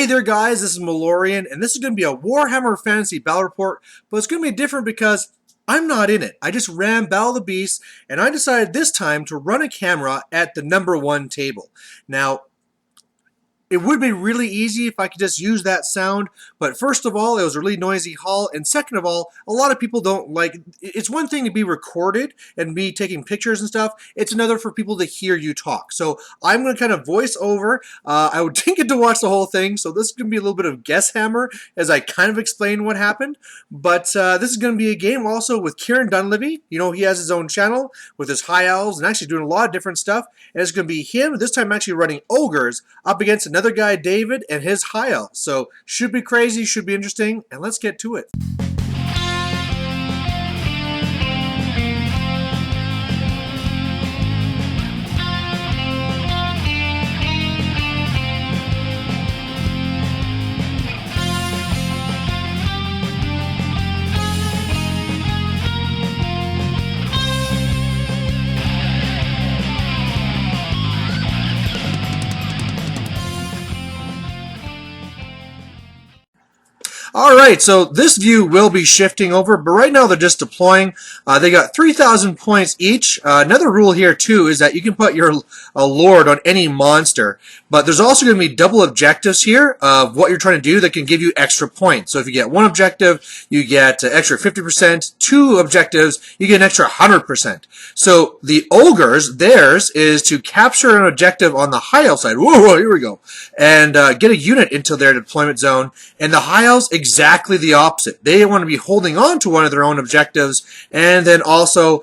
Hey there guys, this is Malorian, and this is going to be a Warhammer Fantasy Battle Report, but it's going to be different because I'm not in it. I just ran Battle of the Beasts, and I decided this time to run a camera at the #1 table. Now, it would be really easy if I could just use that sound, but first of all, it was a really noisy hall, and second of all, a lot of people don't like, it's one thing to be recorded and be taking pictures and stuff, it's another for people to hear you talk. So I'm going to kind of voice over. I would didn't get to watch the whole thing, so this is going to be a little bit of guess hammer as I kind of explain what happened, but this is going to be a game also with Kieran Dunleavy. You know, he has his own channel with his High Elves and actually doing a lot of different stuff, and it's going to be him, this time actually running Ogres, up against another guy, David, and his High Elves. So should be crazy, should be interesting, and let's get to it. Alright, so this view will be shifting over, but right now they're just deploying. They got 3,000 points each. Another rule here, too, is that you can put your Lord on any monster, but there's also going to be double objectives here of what you're trying to do that can give you extra points. So if you get one objective, you get extra 50%. Two objectives, you get an extra 100%. So the Ogres, theirs is to capture an objective on the High Elf side. Whoa, here we go. And get a unit into their deployment zone. And the High Elves, exactly the opposite. They want to be holding on to one of their own objectives and then also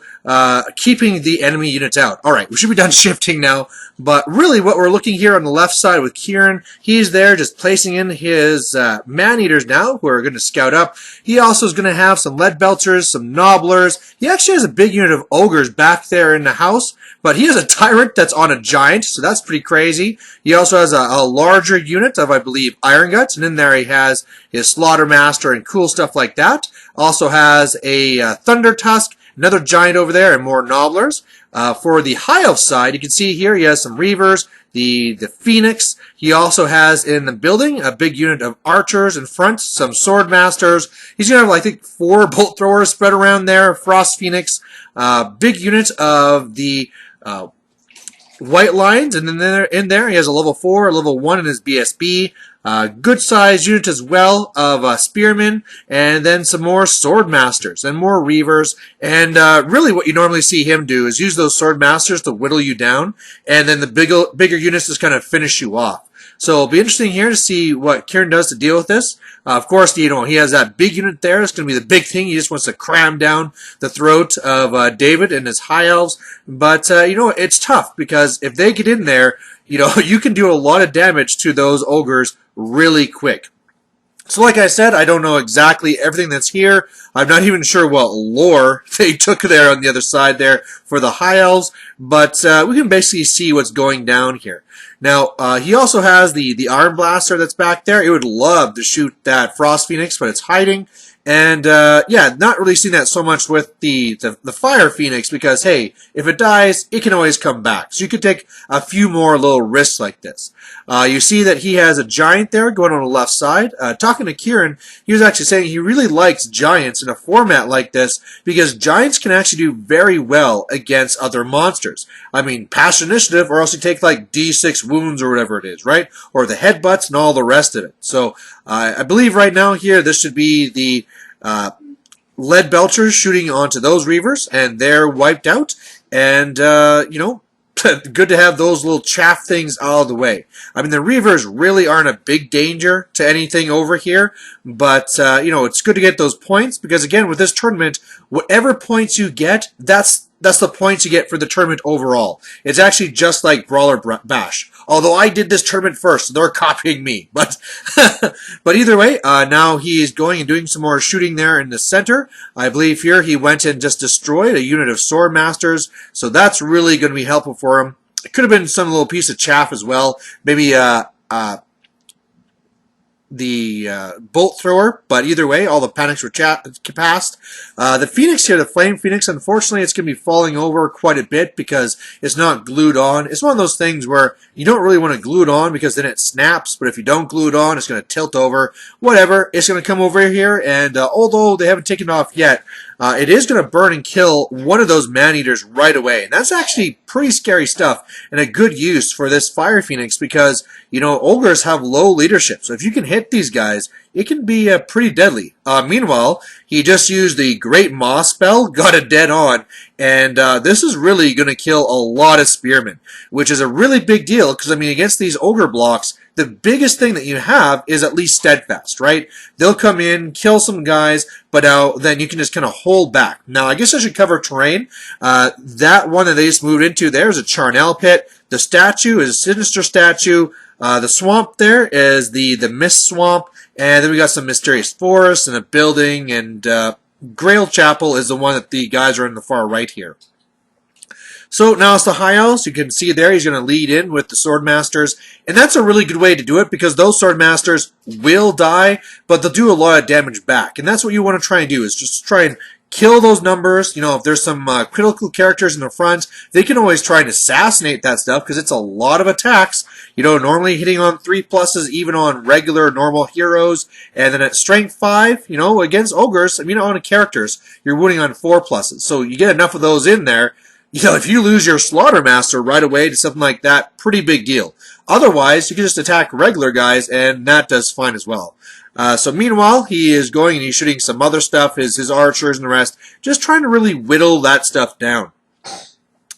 keeping the enemy units out. Alright, we should be done shifting now, but really what we're looking here on the left side with Kieran, he's there just placing in his man-eaters now, who are going to scout up. He also is going to have some lead belchers, some nobblers. He actually has a big unit of ogres back there in the house, but he has a tyrant that's on a giant, so that's pretty crazy. He also has a larger unit of, I believe, iron guts, and in there he has his slaughtermaster and cool stuff like that. Also has a thunder tusk, another giant over there, and more nobblers. For the High Elf side, you can see here he has some reavers, the phoenix. He also has in the building a big unit of archers in front, some sword masters. He's gonna have, I think, 4 bolt throwers spread around there. Frost phoenix, big unit of the white lions, and then in there he has a level 4, a level 1 in his BSB. Good sized unit as well of spearmen, and then some more sword masters and more reavers. And really what you normally see him do is use those sword masters to whittle you down, and then the bigger units just kind of finish you off. So it'll be interesting here to see what Kieran does to deal with this. Of course, you know, he has that big unit there. It's going to be the big thing. He just wants to cram down the throat of David and his High Elves. But, you know, it's tough because if they get in there, you know, you can do a lot of damage to those ogres really quick. So like I said, I don't know exactly everything that's here. I'm not even sure what lore they took there on the other side there for the High Elves, but we can basically see what's going down here. Now, he also has the Iron Blaster that's back there. It would love to shoot that Frost Phoenix, but it's hiding. And, yeah, not really seeing that so much with the Fire Phoenix because, hey, if it dies, it can always come back. So you could take a few more little risks like this. You see that he has a giant there going on the left side. Talking to Kieran, he was actually saying he really likes giants in a format like this because giants can actually do very well against other monsters. I mean, pass initiative or else you take like D6 wounds or whatever it is, right? Or the headbutts and all the rest of it. So, I believe right now here this should be the lead belchers shooting onto those reavers, and they're wiped out. And, you know, good to have those little chaff things out of the way. I mean, the reavers really aren't a big danger to anything over here, but, you know, it's good to get those points because, again, with this tournament, whatever points you get, that's the points you get for the tournament overall. It's actually just like Brawler Bash. Although I did this tournament first, so they're copying me. But but either way, now he is going and doing some more shooting there in the center. I believe here he went and just destroyed a unit of sword masters, so that's really going to be helpful for him. It could have been some little piece of chaff as well. Maybe bolt thrower, but either way, all the panics were passed. The Phoenix here, the Flame Phoenix, unfortunately, it's going to be falling over quite a bit because it's not glued on. It's one of those things where you don't really want to glue it on because then it snaps, but if you don't glue it on, it's going to tilt over. Whatever, it's going to come over here, and although they haven't taken it off yet, it is going to burn and kill one of those man-eaters right away. And that's actually pretty scary stuff and a good use for this Fire Phoenix because, you know, ogres have low leadership. So if you can hit these guys, it can be pretty deadly. Meanwhile, he just used the Great Maw spell, got it dead on, and this is really going to kill a lot of spearmen, which is a really big deal because, I mean, against these ogre blocks, the biggest thing that you have is at least steadfast, right? They'll come in, kill some guys, but then you can just kind of hold back. Now, I guess I should cover terrain. That one that they just moved into there is a Charnel pit. The statue is a Sinister statue. The swamp there is the Mist Swamp. And then we got some Mysterious Forest and a building. And Grail Chapel is the one that the guys are in the far right here. So now it's the High Elves. You can see there he's going to lead in with the Swordmasters. And that's a really good way to do it because those Swordmasters will die, but they'll do a lot of damage back. And that's what you want to try and do is just try and kill those numbers. You know, if there's some critical characters in the front, they can always try and assassinate that stuff because it's a lot of attacks. You know, normally hitting on 3+, even on regular normal heroes. And then at strength 5, you know, against ogres, I mean, on characters, you're winning on 4+. So you get enough of those in there. You know, if you lose your Slaughtermaster right away to something like that, pretty big deal. Otherwise, you can just attack regular guys, and that does fine as well. So meanwhile, he is going and he's shooting some other stuff, his archers and the rest, just trying to really whittle that stuff down.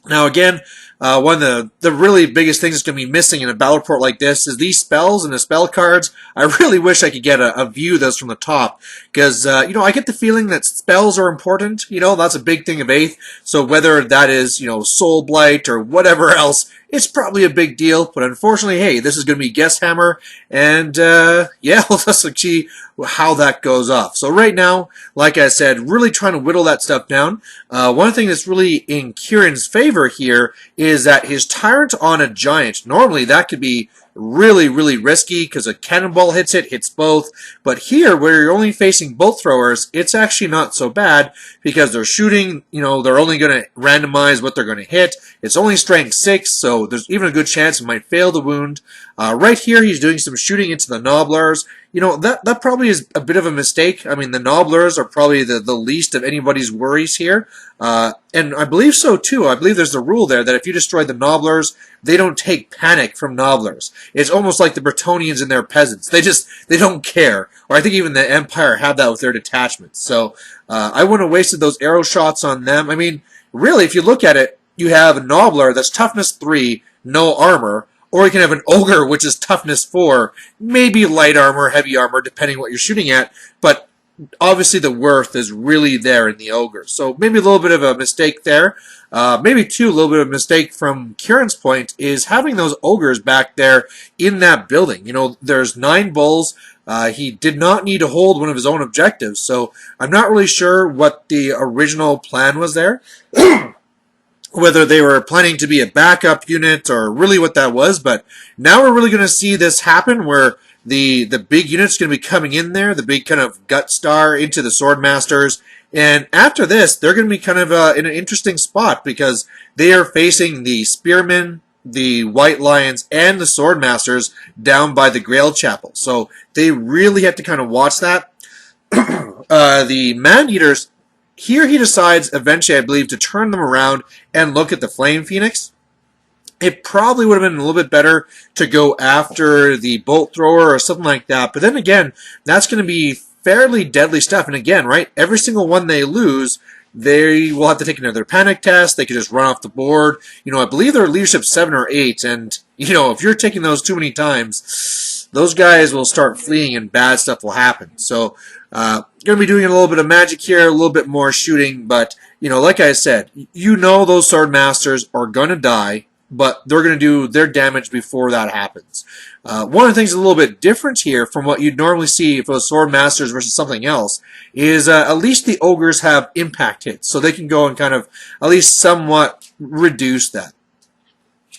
Now again, one of the really biggest things that's going to be missing in a battle report like this is these spells and the spell cards. I really wish I could get a view of those from the top because, you know, I get the feeling that spells are important. You know, that's a big thing of 8th. So whether that is, you know, Soul Blight or whatever else, it's probably a big deal. But unfortunately, hey, this is going to be Guess Hammer. And, yeah, we'll just see how that goes off. So right now, like I said, really trying to whittle that stuff down. One thing that's really in Kieran's favor here is that his Tyrant on a Giant, normally that could be really, really risky because a cannonball hits both. But here, where you're only facing bolt throwers, it's actually not so bad because they're shooting, you know, they're only going to randomize what they're going to hit. It's only strength 6, so there's even a good chance it might fail the wound. Right here, he's doing some shooting into the Nobblers. You know, that probably is a bit of a mistake. I mean, the Nobblers are probably the least of anybody's worries here. And I believe so, too. I believe there's a rule there that if you destroy the Nobblers, they don't take panic from Nobblers. It's almost like the Bretonnians and their peasants. They don't care. Or I think even the Empire had that with their detachments. So I wouldn't have wasted those arrow shots on them. I mean, really, if you look at it, you have a Nobbler that's toughness 3, no armor. Or you can have an Ogre, which is toughness 4, maybe light armor, heavy armor, depending what you're shooting at. But obviously the worth is really there in the Ogre. So maybe a little bit of a mistake there. Maybe, too, a little bit of a mistake from Kieran's point is having those Ogres back there in that building. You know, there's 9 bulls. He did not need to hold one of his own objectives. So I'm not really sure what the original plan was there. Whether they were planning to be a backup unit or really what that was, but now we're really going to see this happen where the big unit's going to be coming in there, the big kind of gut star into the Swordmasters, and after this, they're going to be kind of in an interesting spot because they are facing the Spearmen, the White Lions, and the Swordmasters down by the Grail Chapel. So they really have to kind of watch that. The Man-Eaters, here he decides eventually, I believe, to turn them around and look at the Flame Phoenix. It probably would have been a little bit better to go after the Bolt Thrower or something like that. But then again, that's going to be fairly deadly stuff. And again, right, every single one they lose, they will have to take another panic test. They could just run off the board. You know, I believe they're leadership 7 or 8. And, you know, if you're taking those too many times, those guys will start fleeing and bad stuff will happen. So, going to be doing a little bit of magic here, a little bit more shooting. But, you know, like I said, you know those Swordmasters are going to die, but they're going to do their damage before that happens. One of the things a little bit different here from what you'd normally see if it was Swordmasters versus something else is at least the Ogres have impact hits, so they can go and kind of at least somewhat reduce that.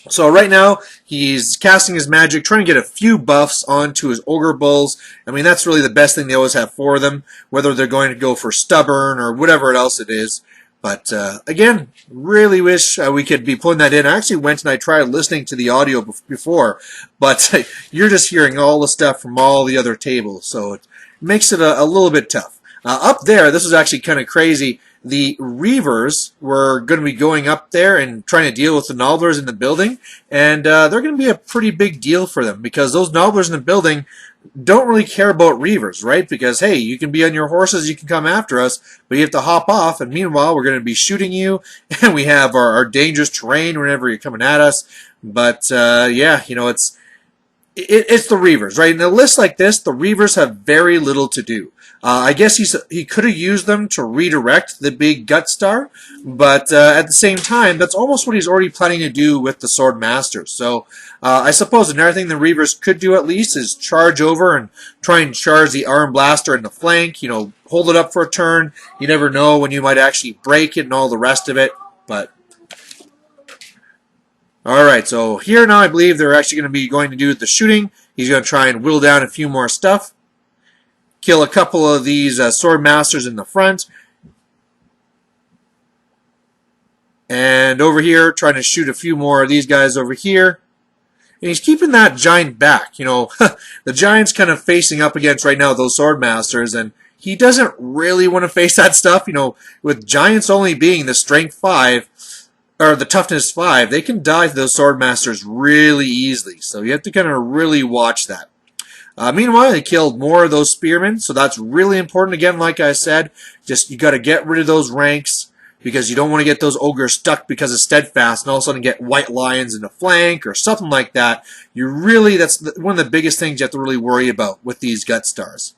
So right now, he's casting his magic, trying to get a few buffs onto his Ogre Bulls. I mean, that's really the best thing they always have for them, whether they're going to go for Stubborn or whatever else it is. But again, really wish we could be putting that in. I actually went and I tried listening to the audio before, but you're just hearing all the stuff from all the other tables, so it makes it a little bit tough. Up there, this was actually kind of crazy. The Reavers were going to be going up there and trying to deal with the Nobblers in the building, and they're going to be a pretty big deal for them because those Nobblers in the building don't really care about Reavers, right? Because, hey, you can be on your horses, you can come after us, but you have to hop off, and meanwhile, we're going to be shooting you, and we have our dangerous terrain whenever you're coming at us. But, yeah, you know, it's the Reavers, right? In a list like this, the Reavers have very little to do. I guess he could have used them to redirect the big Gut Star, but at the same time, that's almost what he's already planning to do with the Sword Masters. So I suppose another thing the Reavers could do at least is charge over and try and charge the Arm Blaster in the flank, you know, hold it up for a turn. You never know when you might actually break it and all the rest of it, but... Alright, so here now I believe they're actually going to be going to do the shooting. He's going to try and whittle down a few more stuff. Kill a couple of these Sword Masters in the front. And over here, trying to shoot a few more of these guys over here. And he's keeping that Giant back. You know, the Giant's kind of facing up against right now those Sword Masters, and he doesn't really want to face that stuff. You know, with Giants only being the Strength 5, or the Toughness 5, they can die to those Sword Masters really easily. So you have to kind of really watch that. Meanwhile, they killed more of those spearmen, so that's really important. Again, like I said, just you got to get rid of those ranks because you don't want to get those ogres stuck because of steadfast and all of a sudden get white lions in the flank or something like that. You really, that's one of the biggest things you have to really worry about with these Gut Stars.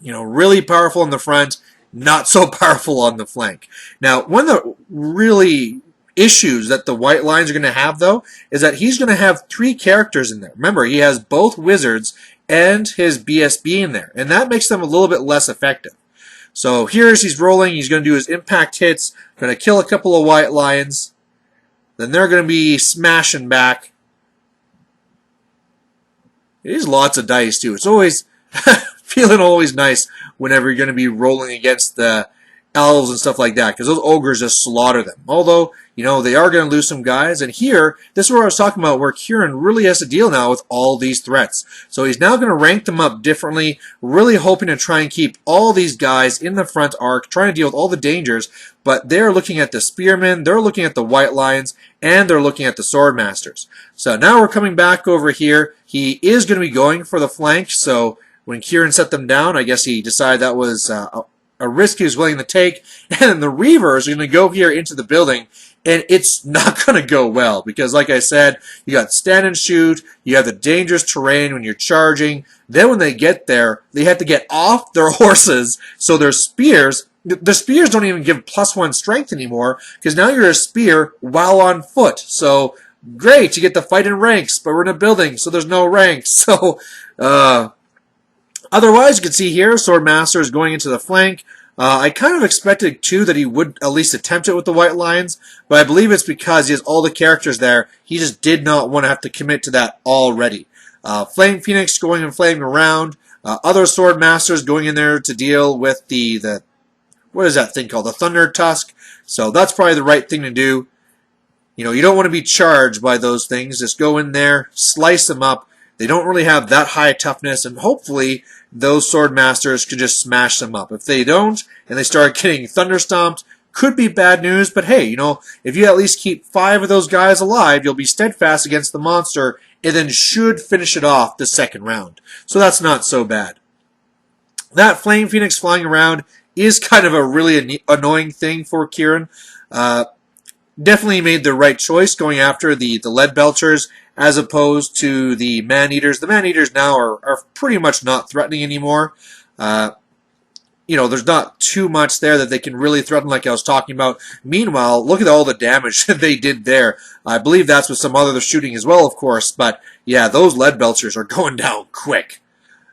You know, really powerful in the front, not so powerful on the flank. Now, one of the really issues that the White Lions are going to have, though, is that he's going to have 3 characters in there. Remember, he has both Wizards and his BSB in there, and that makes them a little bit less effective. So here as he's rolling, he's going to do his impact hits, going to kill a couple of White Lions, then they're going to be smashing back. It is lots of dice, too. It's always feeling always nice whenever you're going to be rolling against the Elves and stuff like that, because those ogres just slaughter them. Although, you know, they are going to lose some guys, and here, this is where I was talking about where Kieran really has to deal now with all these threats. So he's now going to rank them up differently, really hoping to try and keep all these guys in the front arc, trying to deal with all the dangers, but they're looking at the Spearmen, they're looking at the White Lions, and they're looking at the Sword Masters. So now we're coming back over here. He is going to be going for the flank, so when Kieran set them down, I guess he decided that was a risk he was willing to take, and the Reavers are going to go here into the building, and it's not going to go well, because like I said, you got stand and shoot, you have the dangerous terrain when you're charging, then when they get there, they have to get off their horses, so their spears, the spears don't even give +1 strength anymore, because now you're a spear while on foot, so great, you get to fight in ranks, but we're in a building, so there's no ranks, so, otherwise, you can see here, Sword Master is going into the flank. I kind of expected, too, that he would at least attempt it with the White Lions, but I believe it's because he has all the characters there. He just did not want to have to commit to that already. Flame Phoenix going and flaming around. Other Sword Masters going in there to deal with the what is that thing called? The Thunder Tusk. So that's probably the right thing to do. You know, you don't want to be charged by those things. Just go in there, slice them up. They don't really have that high toughness, and hopefully those Sword Masters could just smash them up. If they don't, and they start getting thunderstomped, could be bad news, but hey, you know, if you at least keep 5 of those guys alive, you'll be steadfast against the monster, and then should finish it off the second round. So that's not so bad. That Flame Phoenix flying around is kind of a really annoying thing for Kieran. Definitely made the right choice going after the Lead Belchers as opposed to the Man-Eaters. The Man-Eaters now are pretty much not threatening anymore. You know, there's not too much there that they can really threaten like I was talking about. Meanwhile, look at all the damage that they did there. I believe that's with some other shooting as well, of course. But, yeah, those Lead Belchers are going down quick.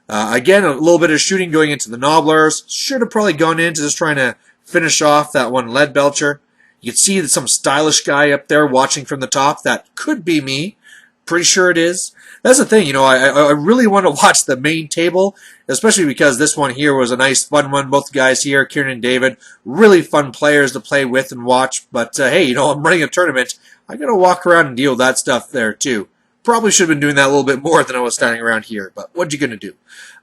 Again, a little bit of shooting going into the Nobblers. Should have probably gone into just trying to finish off that one Lead Belcher. You can see that some stylish guy up there watching from the top. That could be me. Pretty sure it is. That's the thing, I really want to watch the main table, especially because this one here was a nice, fun one. Both guys here, Kieran and David, really fun players to play with and watch. But, hey, I'm running a tournament. I got to walk around and deal with that stuff there, too. Probably should have been doing that a little bit more than I was standing around here, but what you going to do?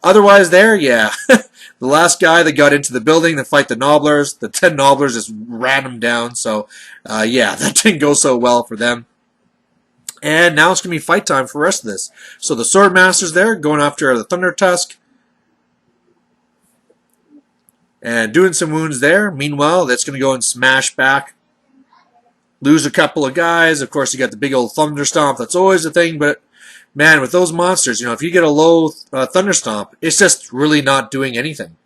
Otherwise there, yeah. The last guy that got into the building to fight the Nobblers, the 10 Nobblers just ran him down, so, yeah, that didn't go so well for them. And now it's going to be fight time for the rest of this. So the Swordmaster's there, going after the Thunder Tusk. And doing some wounds there. Meanwhile, that's going to go and smash back. Lose a couple of guys. Of course, you got the big old Thunder Stomp. That's always a thing, but man, with those monsters, if you get a low Thunder Stomp, it's just really not doing anything.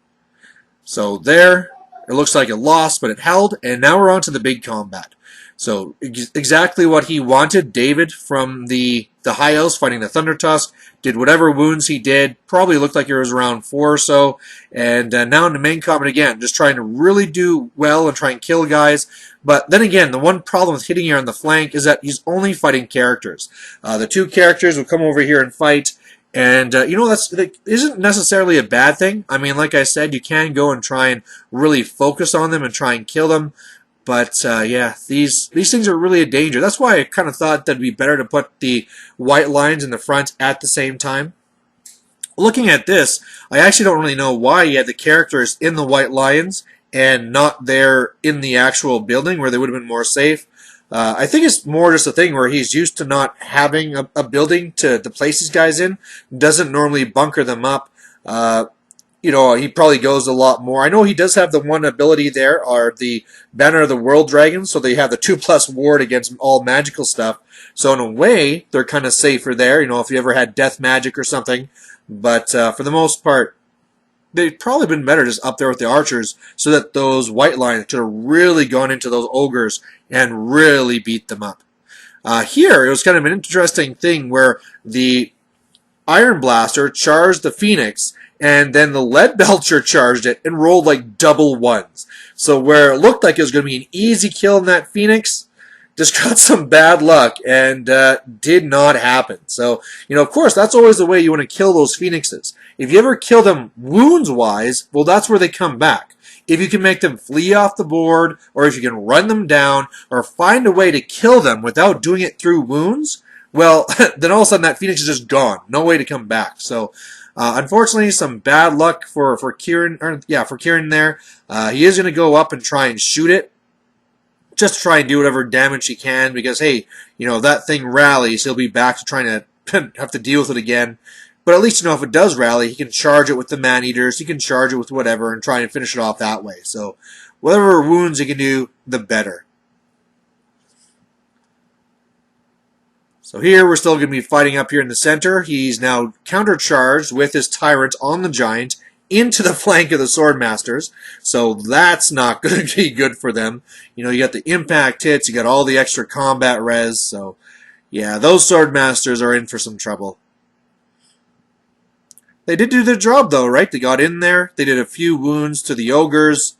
So there, it looks like it lost, but it held, and now we're on to the big combat. So exactly what he wanted. David from the High Elves fighting the Thunder Tusk did whatever wounds he did. Probably looked like it was around 4 or so. And now in the main combat again, just trying to really do well and try and kill guys. But then again, the one problem with hitting here on the flank is that he's only fighting characters. The 2 characters will come over here and fight. And, that isn't necessarily a bad thing. I mean, like I said, you can go and try and really focus on them and try and kill them. But, yeah, these things are really a danger. That's why I kind of thought that it'd be better to put the white lines in the front at the same time. Looking at this, I actually don't really know why he had the characters in the white lines and not there in the actual building where they would have been more safe. I think it's more just a thing where he's used to not having a building to place these guys in. Doesn't normally bunker them up. He probably goes a lot more. I know he does have the one ability there, or the Banner of the World Dragon, so they have the 2+ ward against all magical stuff. So in a way, they're kind of safer there, if you ever had death magic or something. But for the most part, they've probably been better just up there with the archers so that those white lines could have really gone into those ogres and really beat them up. Here, it was kind of an interesting thing where the Iron Blaster charged the Phoenix, and then the Lead Belcher charged it and rolled like double ones. So where it looked like it was going to be an easy kill in that Phoenix, just got some bad luck and did not happen. So, of course, that's always the way you want to kill those Phoenixes. If you ever kill them wounds-wise, well, that's where they come back. If you can make them flee off the board, or if you can run them down, or find a way to kill them without doing it through wounds, well, then all of a sudden that Phoenix is just gone. No way to come back. So, unfortunately, some bad luck for Kieran. For Kieran there. He is going to go up and try and shoot it, just to try and do whatever damage he can. Because hey, that thing rallies, he'll be back to trying to have to deal with it again. But at least if it does rally, he can charge it with the Man-Eaters. He can charge it with whatever and try and finish it off that way. So, whatever wounds he can do, the better. So here we're still going to be fighting up here in the center. He's now countercharged with his Tyrant on the Giant into the flank of the Swordmasters. So that's not going to be good for them. You got the impact hits, you got all the extra combat res. So yeah, those Swordmasters are in for some trouble. They did do their job though, right? They got in there, they did a few wounds to the Ogres,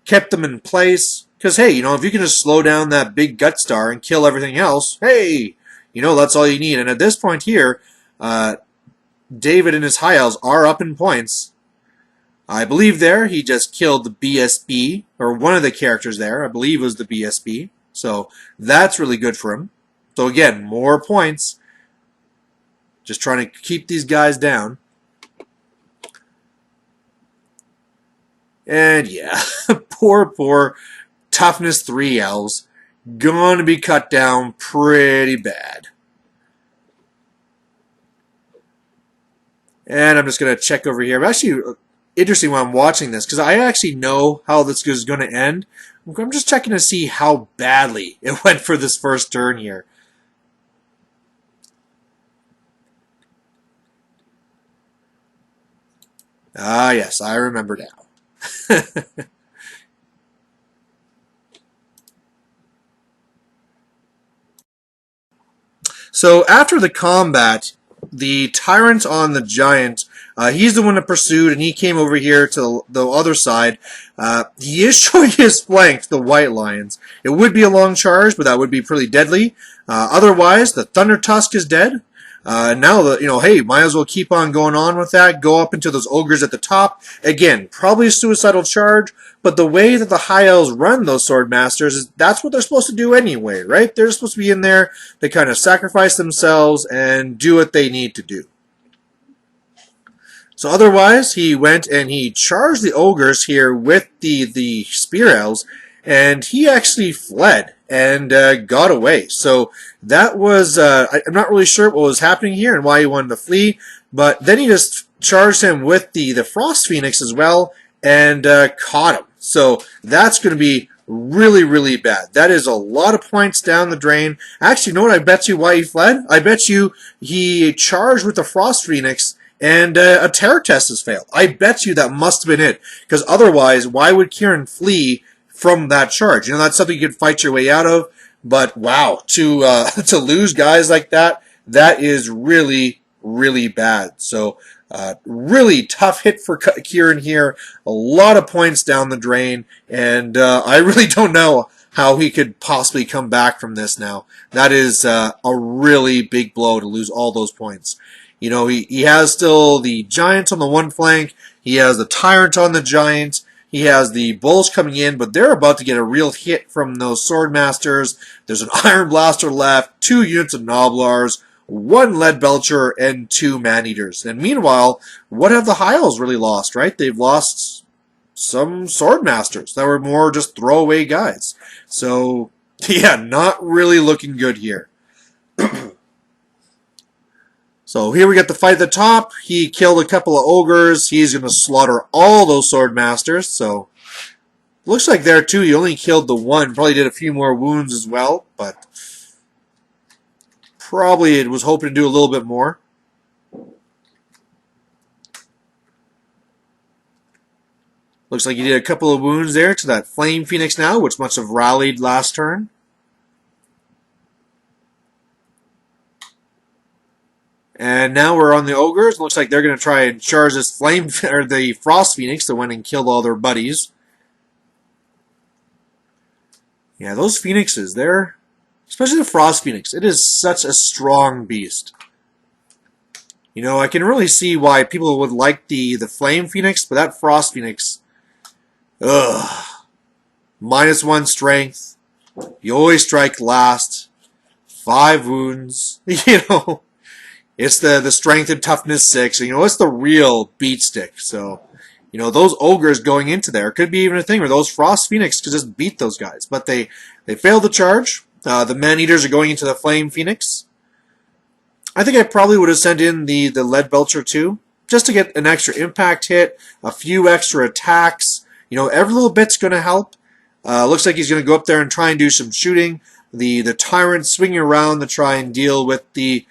kept them in place. Because hey, if you can just slow down that big Gut Star and kill everything else, hey, that's all you need. And at this point here, David and his High Elves are up in points. I believe there he just killed the BSB, or one of the characters there. I believe it was the BSB. So that's really good for him. So again, more points. Just trying to keep these guys down. And yeah, poor Toughness 3 Elves. Going to be cut down pretty bad. And I'm just going to check over here. I'm actually interesting when I'm watching this because I actually know how this is going to end. I'm just checking to see how badly it went for this first turn here. Ah, yes, I remember now. So after the combat, the Tyrant on the Giant, he's the one that pursued, and he came over here to the other side. He is showing his flank to the White Lions. It would be a long charge, but that would be pretty deadly. Otherwise, the Thunder Tusk is dead. Now, hey, might as well keep on going on with that. Go up into those ogres at the top. Again, probably a suicidal charge, but the way that the High Elves run those Sword Masters is that's what they're supposed to do anyway, right? They're supposed to be in there. They kind of sacrifice themselves and do what they need to do. So otherwise, he went and he charged the ogres here with the Spear Elves, and he actually fled and got away. So that was, I'm not really sure what was happening here and why he wanted to flee, but then he just charged him with the Frost Phoenix as well and caught him. So that's going to be really, really bad. That is a lot of points down the drain. Actually, you know what? I bet you why he fled? I bet you he charged with the Frost Phoenix and a terror test has failed. I bet you that must have been it. Because otherwise, why would Kieran flee from that charge? That's something you could fight your way out of. But wow, to to lose guys like that, that is really, really bad. So really tough hit for Kieran here. A lot of points down the drain. And I really don't know how he could possibly come back from this now. That is a really big blow to lose all those points. He has still the Giant on the one flank. He has the Tyrant on the Giant. He has the Bulls coming in, but they're about to get a real hit from those Sword Masters. There's an Iron Blaster left, 2 units of Gnoblars, 1 Lead Belcher, and 2 Man-Eaters. And meanwhile, what have the High Elves really lost, right? They've lost some Sword Masters that were more just throwaway guys. So, yeah, not really looking good here. So here we got the fight at the top. He killed a couple of ogres. He's going to slaughter all those Sword Masters. So looks like there too he only killed the one. Probably did a few more wounds as well, but probably it was hoping to do a little bit more. Looks like he did a couple of wounds there to that Flame Phoenix now, which must have rallied last turn. And now we're on the ogres. Looks like they're going to try and charge this flame or the Frost Phoenix that went and killed all their buddies. Yeah, those Phoenixes, they're especially the Frost Phoenix. It is such a strong beast. I can really see why people would like the Flame Phoenix, but that Frost Phoenix, ugh. -1 strength. You always strike last. 5 wounds. It's the strength and toughness 6. It's the real beat stick. So, those ogres going into there could be even a thing where those Frost Phoenix could just beat those guys. But they failed the charge. The Man-Eaters are going into the Flame Phoenix. I think I probably would have sent in the Lead Belcher too, just to get an extra impact hit, a few extra attacks. Every little bit's going to help. Looks like he's going to go up there and try and do some shooting. The Tyrant swinging around to try and deal with the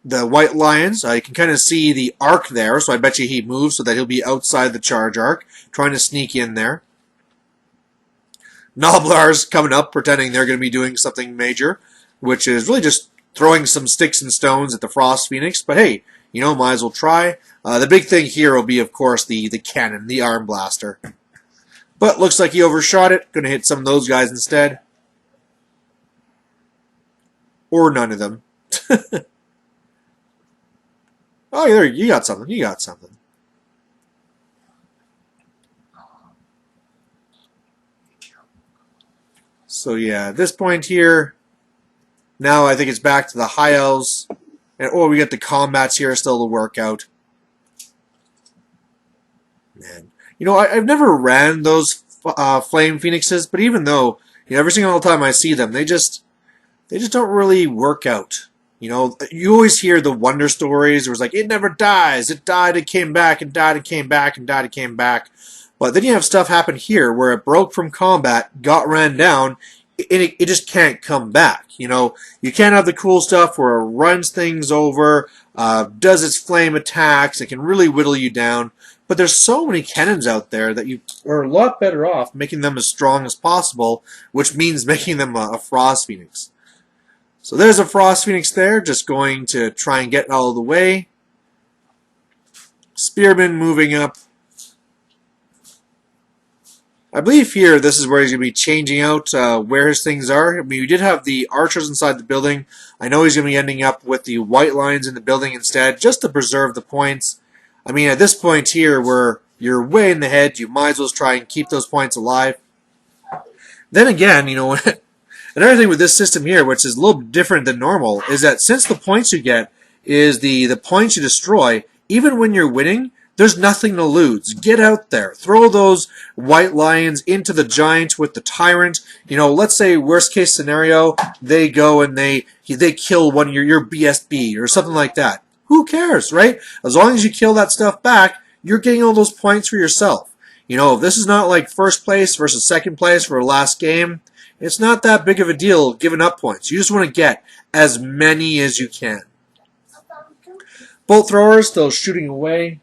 White Lions. You can kind of see the arc there, so I bet you he moves so that he'll be outside the charge arc, trying to sneak in there. Gnoblars coming up, pretending they're going to be doing something major, which is really just throwing some sticks and stones at the Frost Phoenix. But hey, might as well try. The big thing here will be, of course, the cannon, the Arm Blaster. But looks like he overshot it. Going to hit some of those guys instead. Or none of them. Oh, there, you got something. You got something. So yeah, at this point here, now I think it's back to the High Elves. And we got the combats here still to work out. Man, I've never ran those Flame Phoenixes, but even though every single time I see them, they just don't really work out. You always hear the wonder stories where it's like, it never dies. It died, it came back, and died, it came back, and died, it came back. But then you have stuff happen here where it broke from combat, got ran down, and it just can't come back. You can't have the cool stuff where it runs things over, does its flame attacks, it can really whittle you down. But there's so many cannons out there that you are a lot better off making them as strong as possible, which means making them a Frost Phoenix. So there's a Frost Phoenix there, just going to try and get out of the way. Spearman moving up. I believe here this is where he's going to be changing out where his things are. I mean, we did have the archers inside the building. I know he's going to be ending up with the white lines in the building instead, just to preserve the points. I mean, at this point here, where you're way in the head, you might as well try and keep those points alive. Then again, you know, another thing with this system here, which is a little different than normal, is that since the points you get is the points you destroy, even when you're winning, there's nothing to lose. Get out there. Throw those white lions into the giant with the tyrant. You know, let's say worst case scenario, they go and they kill one of your BSB or something like that. Who cares, right? As long as you kill that stuff back, you're getting all those points for yourself. You know, if this is not like first place versus second place for a last game, it's not that big of a deal giving up points. You just want to get as many as you can. Bolt throwers still shooting away.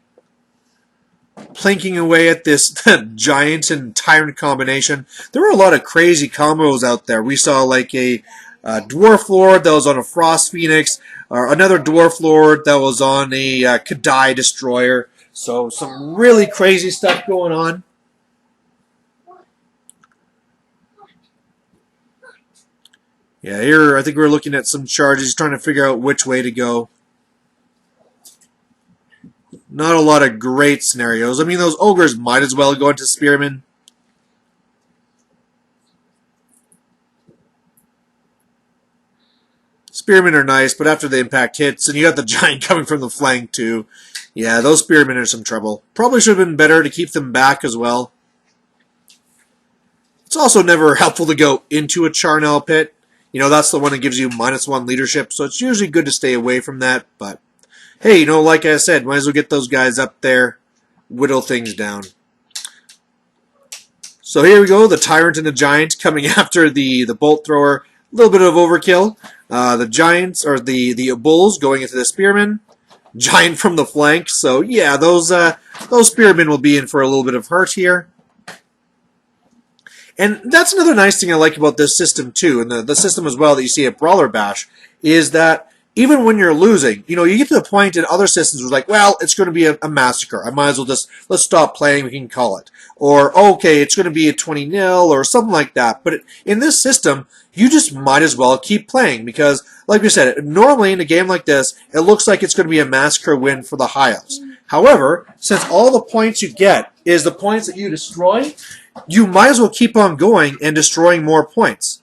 Plinking away at this giant and tyrant combination. There were a lot of crazy combos out there. We saw like a dwarf lord that was on a frost phoenix, or another dwarf lord that was on a Kadai destroyer. So some really crazy stuff going on. Yeah, here I think we're looking at some charges, trying to figure out which way to go. Not a lot of great scenarios. I mean, those ogres might as well go into spearmen. Spearmen are nice, but after the impact hits, and you got the giant coming from the flank too, yeah, those spearmen are some trouble. Probably should have been better to keep them back as well. It's also never helpful to go into a Charnel pit. You know, that's the one that gives you -1 leadership, so it's usually good to stay away from that, but hey, you know, like I said, might as well get those guys up there, whittle things down. So here we go, the Tyrant and the Giant coming after the Bolt Thrower. A little bit of overkill. The Giants, or the Bulls going into the Spearmen. Giant from the flank, so yeah, those Spearmen will be in for a little bit of hurt here. And that's another nice thing I like about this system too, and the system as well that you see at Brawler Bash, is that even when you're losing, you know, you get to the point in other systems where it's like, well, it's going to be a massacre. I might as well just, let's stop playing, we can call it. Or, okay, it's going to be a 20-0 or something like that. But in this system, you just might as well keep playing because, like we said, normally in a game like this, it looks like it's going to be a massacre win for the High Elves. However, since all the points you get is the points that you destroy, you might as well keep on going and destroying more points.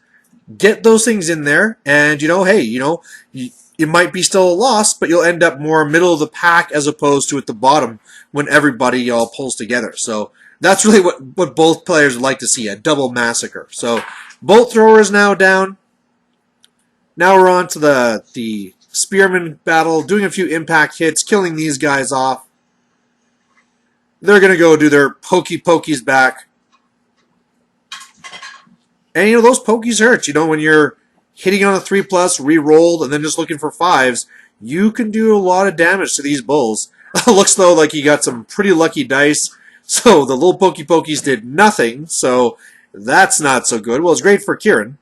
Get those things in there, and, you know, hey, you know, it might be still a loss, but you'll end up more middle of the pack as opposed to at the bottom when everybody all pulls together. So that's really what both players would like to see, a double massacre. So Bolt Thrower is now down. Now we're on to the Spearman battle, doing a few impact hits, killing these guys off. They're going to go do their pokies back. And, you know, those pokies hurt. You know, when you're hitting on a 3+, re-rolled, and then just looking for 5s, you can do a lot of damage to these bulls. Looks, though, like you got some pretty lucky dice. So the little pokies did nothing, so that's not so good. Well, it's great for Kieran.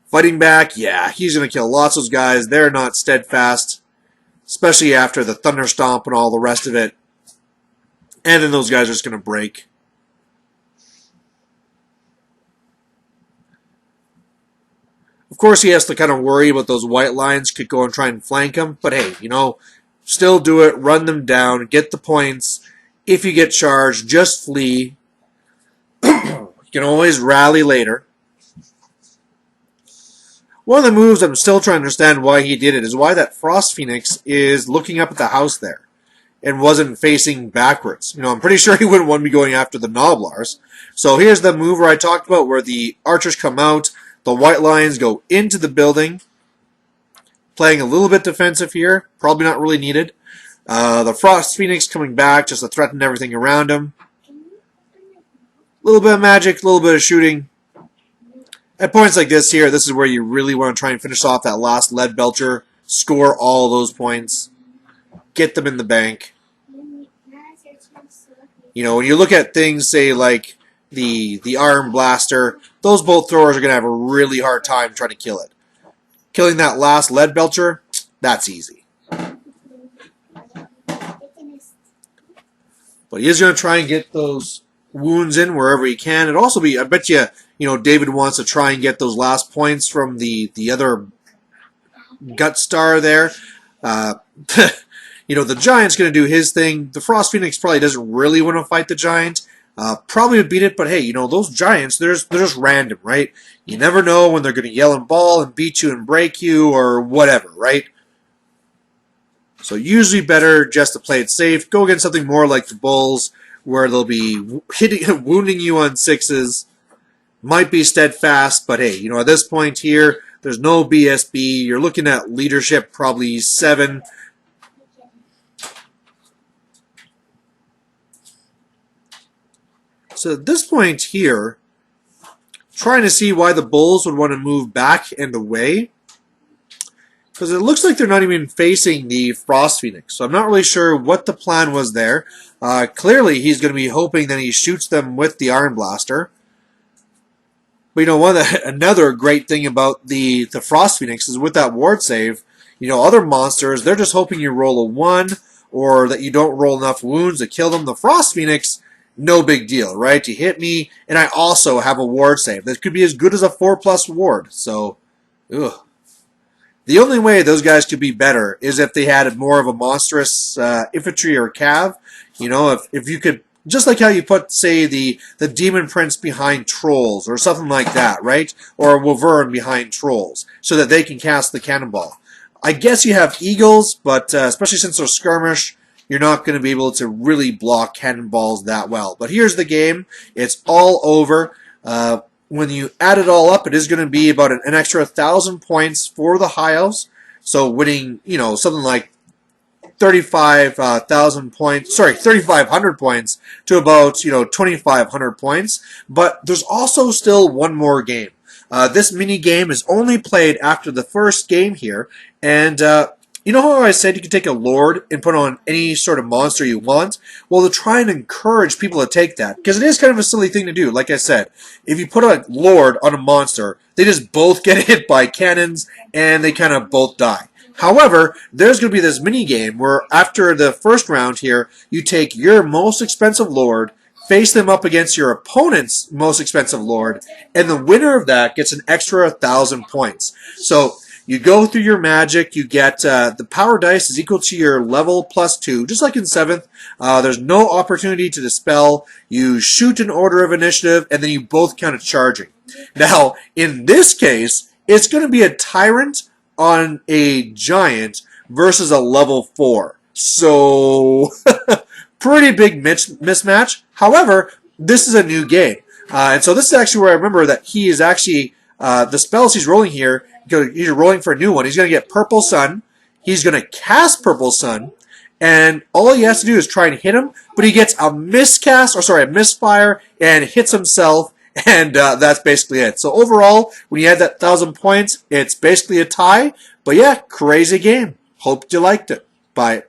Fighting back, yeah, he's going to kill lots of those guys. They're not steadfast, especially after the Thunder Stomp and all the rest of it. And then those guys are just going to break. Of course, he has to kind of worry about those white lines, could go and try and flank him. But hey, you know, still do it, run them down, get the points. If you get charged, just flee. You can always rally later. One of the moves I'm still trying to understand why he did it is why that Frost Phoenix is looking up at the house there and wasn't facing backwards. You know, I'm pretty sure he wouldn't want to be going after the Noblars. So here's the move where I talked about where the archers come out, the white lions go into the building, playing a little bit defensive here, probably not really needed. The Frost Phoenix coming back just to threaten everything around him. A little bit of magic, a little bit of shooting. At points like this here, this is where you really want to try and finish off that last lead belcher, score all those points, get them in the bank. You know, when you look at things, say, like the Iron Blaster, those Bolt Throwers are going to have a really hard time trying to kill it. killing that last lead belcher, that's easy. But he is going to try and get those wounds in wherever he can. It'd also be, I bet you, David wants to try and get those last points from the other gut star there. The Giant's going to do his thing. The Frost Phoenix probably doesn't really want to fight the Giant. Probably would beat it, but hey, those Giants, they're just random, right? You never know when they're going to yell and bawl and beat you and break you or whatever, right? So usually better just to play it safe. Go against something more like the Bulls, where they'll be wounding you on 6s. Might be steadfast, but hey, at this point here, there's no BSB. You're looking at leadership probably 7. So at this point here, trying to see why the Bulls would want to move back and away. Because it looks like they're not even facing the Frost Phoenix. So I'm not really sure what the plan was there. Clearly, he's going to be hoping that he shoots them with the Iron Blaster. But another great thing about the Frost Phoenix is with that ward save, other monsters, they're just hoping you roll a 1 or that you don't roll enough wounds to kill them. The Frost Phoenix, no big deal, right? You hit me, and I also have a ward save. That could be as good as a 4+ ward. So, ugh. The only way those guys could be better is if they had more of a monstrous infantry or cav. If you could, just like how you put, say, the Demon Prince behind trolls or something like that, right? Or a Wyvern behind trolls so that they can cast the cannonball. I guess you have eagles, but especially since they're skirmish, you're not going to be able to really block cannonballs that well. But here's the game. It's all over. When you add it all up, it is going to be about an extra 1,000 points for the High Elves. So winning, something like 35,000 points, 3,500 points to about, 2,500 points. But there's also still one more game. This mini game is only played after the first game here. And, you know how I said you can take a Lord and put on any sort of monster you want? Well, to try and encourage people to take that, because it is kind of a silly thing to do. Like I said, if you put a Lord on a monster, they just both get hit by cannons, and they kind of both die. However, there's going to be this mini game where after the first round here, you take your most expensive Lord, face them up against your opponent's most expensive Lord, and the winner of that gets an extra 1,000 points. So you go through your magic, you get the power dice is equal to your level +2, just like in 7th. There's no opportunity to dispel. You shoot in order of initiative, and then you both count as charging. Now, in this case, it's going to be a Tyrant on a Giant versus a level 4. So, pretty big mismatch. However, this is a new game. And so this is actually where I remember that he is actually, the spells he's rolling here, he's rolling for a new one. He's going to get Purple Sun. He's going to cast Purple Sun. And all he has to do is try and hit him. But he gets a misfire, and hits himself. And that's basically it. So overall, when you add that 1,000 points, it's basically a tie. But yeah, crazy game. Hope you liked it. Bye.